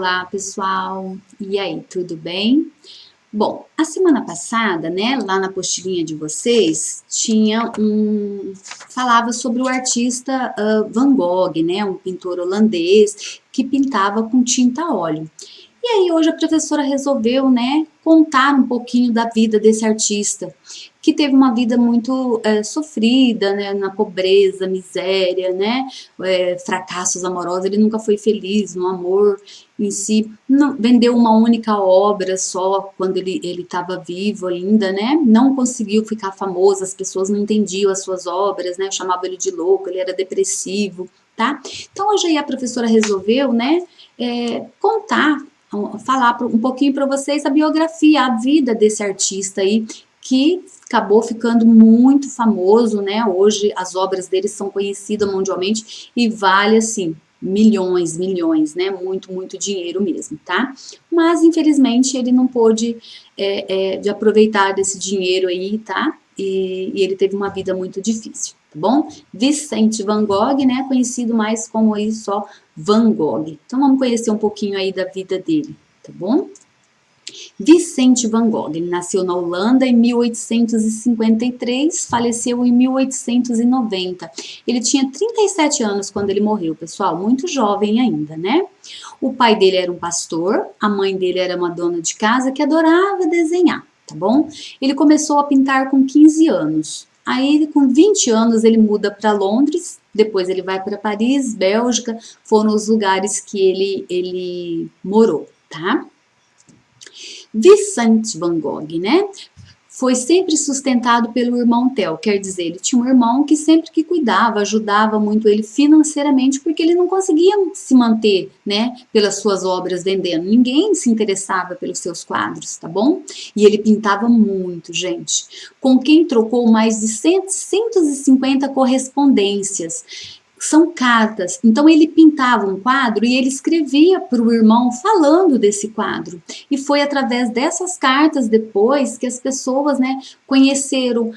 Olá, pessoal! E aí, tudo bem? Bom, a semana passada, né, lá na apostilinha de vocês, falava sobre o artista Van Gogh, né, um pintor holandês que pintava com tinta a óleo. E aí hoje a professora resolveu, né, contar um pouquinho da vida desse artista, que teve uma vida muito sofrida, né, na pobreza, miséria, né, fracassos amorosos, ele nunca foi feliz no amor em si, não, vendeu uma única obra só quando ele estava vivo ainda, né, não conseguiu ficar famoso, as pessoas não entendiam as suas obras, né, chamavam ele de louco, ele era depressivo, tá? Então hoje aí a professora resolveu, né, contar, falar um pouquinho para vocês a biografia, a vida desse artista aí, que acabou ficando muito famoso, né? Hoje as obras dele são conhecidas mundialmente e vale assim milhões, milhões, né? Muito, muito dinheiro mesmo, tá? Mas infelizmente ele não pôde de aproveitar desse dinheiro aí, tá? E ele teve uma vida muito difícil, tá bom? Vicente Van Gogh, né? Conhecido mais como aí só Van Gogh. Então vamos conhecer um pouquinho aí da vida dele, tá bom? Vicente Van Gogh, ele nasceu na Holanda em 1853, faleceu em 1890. Ele tinha 37 anos quando ele morreu, pessoal, muito jovem ainda, né? O pai dele era um pastor, a mãe dele era uma dona de casa que adorava desenhar, tá bom? Ele começou a pintar com 15 anos. Aí, com 20 anos, ele muda para Londres, depois ele vai para Paris, Bélgica, foram os lugares que ele morou, tá? Vicente Van Gogh, né? Foi sempre sustentado pelo irmão Theo, quer dizer, ele tinha um irmão que sempre que cuidava, ajudava muito ele financeiramente, porque ele não conseguia se manter, né, pelas suas obras vendendo. Ninguém se interessava pelos seus quadros, tá bom? E ele pintava muito, gente. Com quem trocou mais de 150 correspondências. São cartas. Então ele pintava um quadro e ele escrevia para o irmão falando desse quadro. E foi através dessas cartas depois que as pessoas, né, conheceram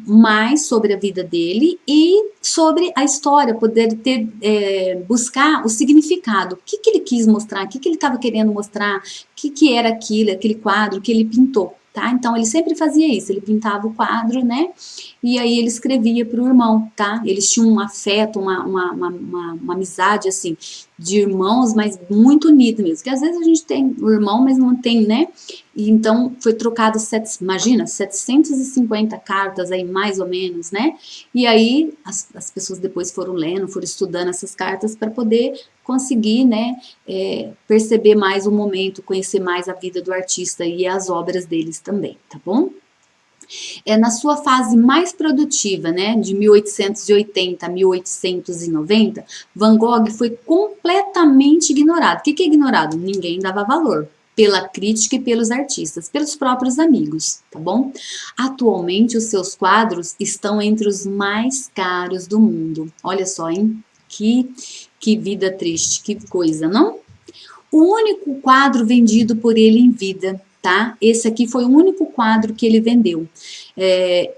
mais sobre a vida dele e sobre a história, poder buscar o significado. O que ele quis mostrar, o que ele estava querendo mostrar, o que era aquele quadro que ele pintou. Tá? Então ele sempre fazia isso, ele pintava o quadro, né? E aí ele escrevia para o irmão, tá? Eles tinham um afeto, uma amizade assim de irmãos, mas muito unido mesmo. Porque às vezes a gente tem o irmão, mas não tem, né? E então foi trocado, imagina, 750 cartas aí, mais ou menos, né? E aí as pessoas depois foram lendo, foram estudando essas cartas para poder conseguir, né, perceber mais o momento, conhecer mais a vida do artista e as obras deles também, tá bom? Na sua fase mais produtiva, né, de 1880 a 1890, Van Gogh foi completamente ignorado. O que é ignorado? Ninguém dava valor. Pela crítica e pelos artistas, pelos próprios amigos, tá bom? Atualmente, os seus quadros estão entre os mais caros do mundo. Olha só, hein? Que vida triste, que coisa, não? O único quadro vendido por ele em vida, tá? Esse aqui foi o único quadro que ele vendeu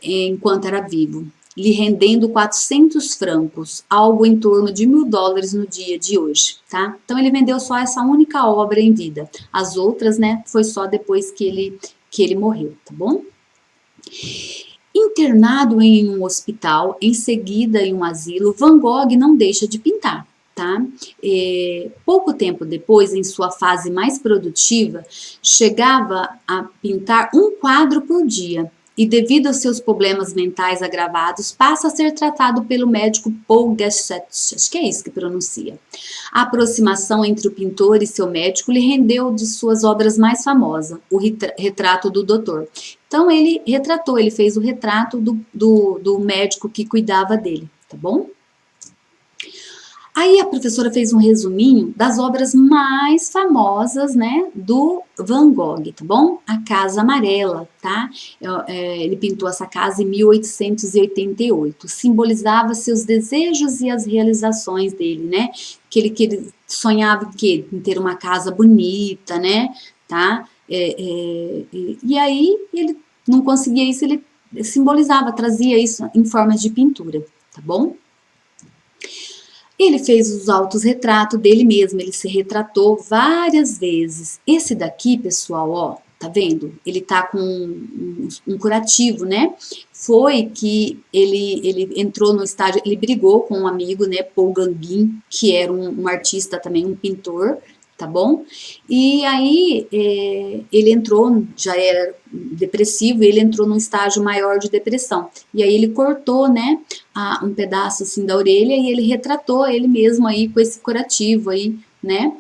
enquanto era vivo, lhe rendendo 400 francos, algo em torno de $1.000 no dia de hoje, tá? Então ele vendeu só essa única obra em vida. As outras, né, foi só depois que ele morreu, tá bom? Internado em um hospital, em seguida em um asilo, Van Gogh não deixa de pintar. Tá? Pouco tempo depois, em sua fase mais produtiva, chegava a pintar um quadro por dia e, devido aos seus problemas mentais agravados, passa a ser tratado pelo médico Paul Gachet, acho que é isso que pronuncia. A aproximação entre o pintor e seu médico lhe rendeu de suas obras mais famosas, o retrato do doutor. Então ele retratou, ele fez o retrato do médico que cuidava dele, tá bom? Aí a professora fez um resuminho das obras mais famosas, né, do Van Gogh, tá bom? A Casa Amarela, tá? Ele pintou essa casa em 1888, simbolizava seus desejos e as realizações dele, né? Que ele sonhava em ter uma casa bonita, né? Tá? E aí ele não conseguia isso, ele simbolizava, trazia isso em forma de pintura, tá bom? Ele fez os autorretratos dele mesmo, ele se retratou várias vezes. Esse daqui, pessoal, ó, tá vendo? Ele tá com um curativo, né? Foi que ele entrou no estágio, ele brigou com um amigo, né, Paul Gauguin, que era um artista também, um pintor, tá bom? E aí ele entrou, já era depressivo, ele entrou num estágio maior de depressão. E aí ele cortou, né, um pedaço assim da orelha e ele retratou ele mesmo aí com esse curativo aí, né?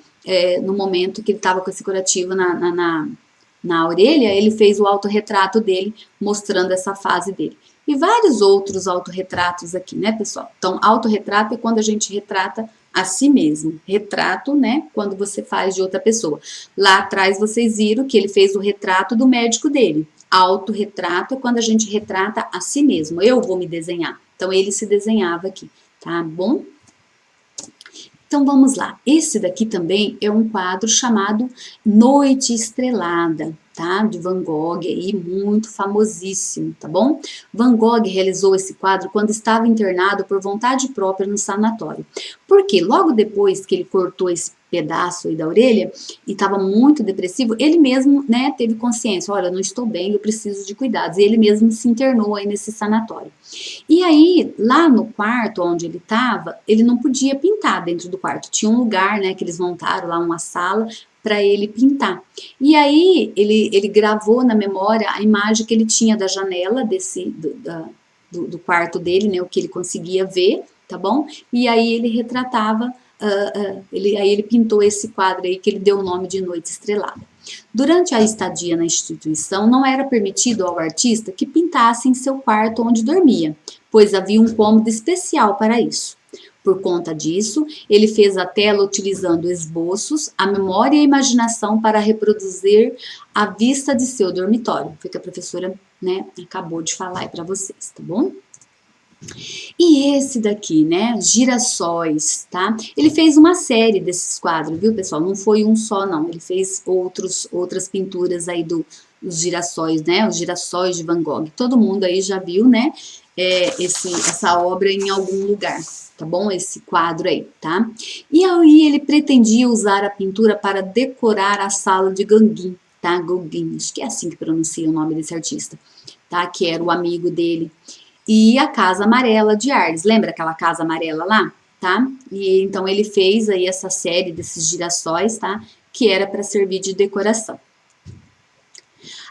No momento que ele estava com esse curativo na orelha, ele fez o autorretrato dele, mostrando essa fase dele. E vários outros autorretratos aqui, né, pessoal? Então, autorretrato é quando a gente retrata a si mesmo. Retrato, né, quando você faz de outra pessoa. Lá atrás vocês viram que ele fez o retrato do médico dele. Autorretrato é quando a gente retrata a si mesmo. Eu vou me desenhar. Então, ele se desenhava aqui, tá bom? Então vamos lá, esse daqui também é um quadro chamado Noite Estrelada, tá? De Van Gogh aí, muito famosíssimo, tá bom? Van Gogh realizou esse quadro quando estava internado por vontade própria no sanatório. Porque logo depois que ele cortou esse pedaço aí da orelha e estava muito depressivo, ele mesmo, né, teve consciência, olha, eu não estou bem, eu preciso de cuidados. E ele mesmo se internou aí nesse sanatório. E aí, lá no quarto onde ele estava, ele não podia pintar dentro do quarto. Tinha um lugar, né, que eles montaram lá, uma sala, para ele pintar. E aí, ele gravou na memória a imagem que ele tinha da janela do quarto dele, né, o que ele conseguia ver, tá bom? E aí ele retratava, aí ele pintou esse quadro aí que ele deu o nome de Noite Estrelada. Durante a estadia na instituição, não era permitido ao artista que pintasse em seu quarto onde dormia, pois havia um cômodo especial para isso. Por conta disso, ele fez a tela utilizando esboços, a memória e a imaginação para reproduzir a vista de seu dormitório. Foi o que a professora, né, acabou de falar aí para vocês, tá bom? E esse daqui, né, Girassóis, tá? Ele fez uma série desses quadros, viu, pessoal? Não foi um só, não. Ele fez outras pinturas aí dos girassóis, né? Os girassóis de Van Gogh. Todo mundo aí já viu, né, essa obra em algum lugar, tá bom? Esse quadro aí, tá? E aí ele pretendia usar a pintura para decorar a sala de Gauguin, tá? Gauguin, acho que é assim que pronuncia o nome desse artista, tá? Que era o amigo dele. E a Casa Amarela de Arles, lembra aquela Casa Amarela lá, tá? E então ele fez aí essa série desses girassóis, tá? Que era para servir de decoração.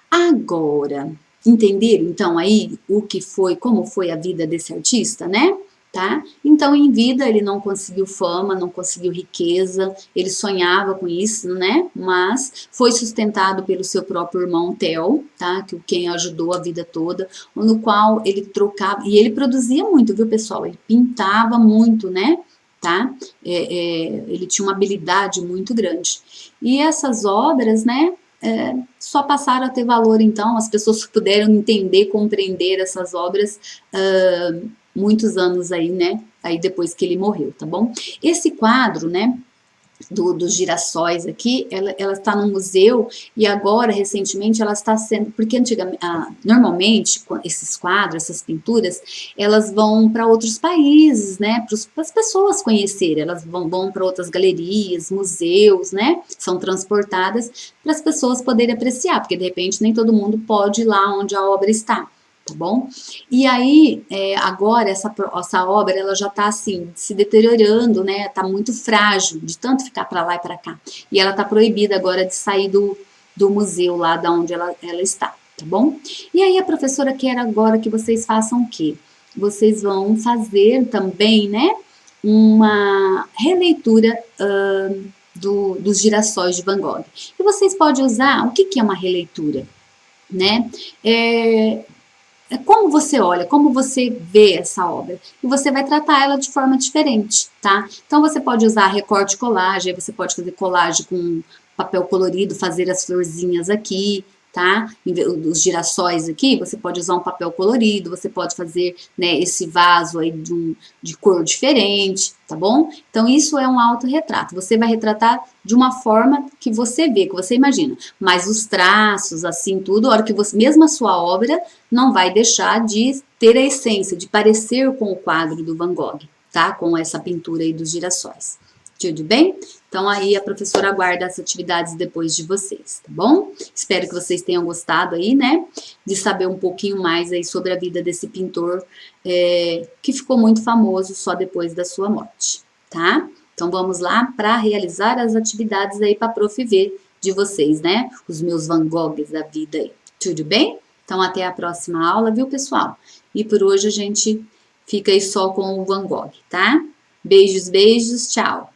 Agora, entenderam então aí o que foi, como foi a vida desse artista, né? Tá? Então, em vida, ele não conseguiu fama, não conseguiu riqueza, ele sonhava com isso, né? Mas foi sustentado pelo seu próprio irmão Theo, tá? Que quem ajudou a vida toda, no qual ele trocava, e ele produzia muito, viu, pessoal? Ele pintava muito, né? Tá? Ele tinha uma habilidade muito grande. E essas obras, né? Só passaram a ter valor, então, as pessoas puderam entender, compreender essas obras muitos anos aí, né? Aí depois que ele morreu, tá bom? Esse quadro, né? Dos girassóis aqui, ela está no museu e agora, recentemente, ela está sendo, porque antigamente, normalmente, esses quadros, essas pinturas, elas vão para outros países, né, para as pessoas conhecerem, elas vão para outras galerias, museus, né, são transportadas para as pessoas poderem apreciar, porque de repente nem todo mundo pode ir lá onde a obra está. Tá bom? E aí, agora, essa obra, ela já tá assim, se deteriorando, né? Tá muito frágil, de tanto ficar para lá e para cá. E ela tá proibida agora de sair do museu lá da onde ela está, tá bom? E aí, a professora quer agora que vocês façam o quê? Vocês vão fazer também, né? Uma releitura dos girassóis de Van Gogh. E vocês podem usar, o que é uma releitura? Né? Como você olha, como você vê essa obra, e você vai tratar ela de forma diferente, tá? Então você pode usar recorte colagem, aí você pode fazer colagem com papel colorido, fazer as florzinhas aqui, tá? Os girassóis aqui, você pode usar um papel colorido, você pode fazer, né, esse vaso aí de cor diferente, tá bom? Então isso é um autorretrato, você vai retratar de uma forma que você vê, que você imagina, mas os traços, assim, tudo, a hora que você, mesmo a sua obra, não vai deixar de ter a essência, de parecer com o quadro do Van Gogh, tá? Com essa pintura aí dos girassóis. Tudo bem? Então, aí a professora aguarda as atividades depois de vocês, tá bom? Espero que vocês tenham gostado aí, né? De saber um pouquinho mais aí sobre a vida desse pintor que ficou muito famoso só depois da sua morte, tá? Então, vamos lá para realizar as atividades aí para a prof ver de vocês, né? Os meus Van Goghs da vida aí. Tudo bem? Então, até a próxima aula, viu, pessoal? E por hoje a gente fica aí só com o Van Gogh, tá? Beijos, beijos, tchau!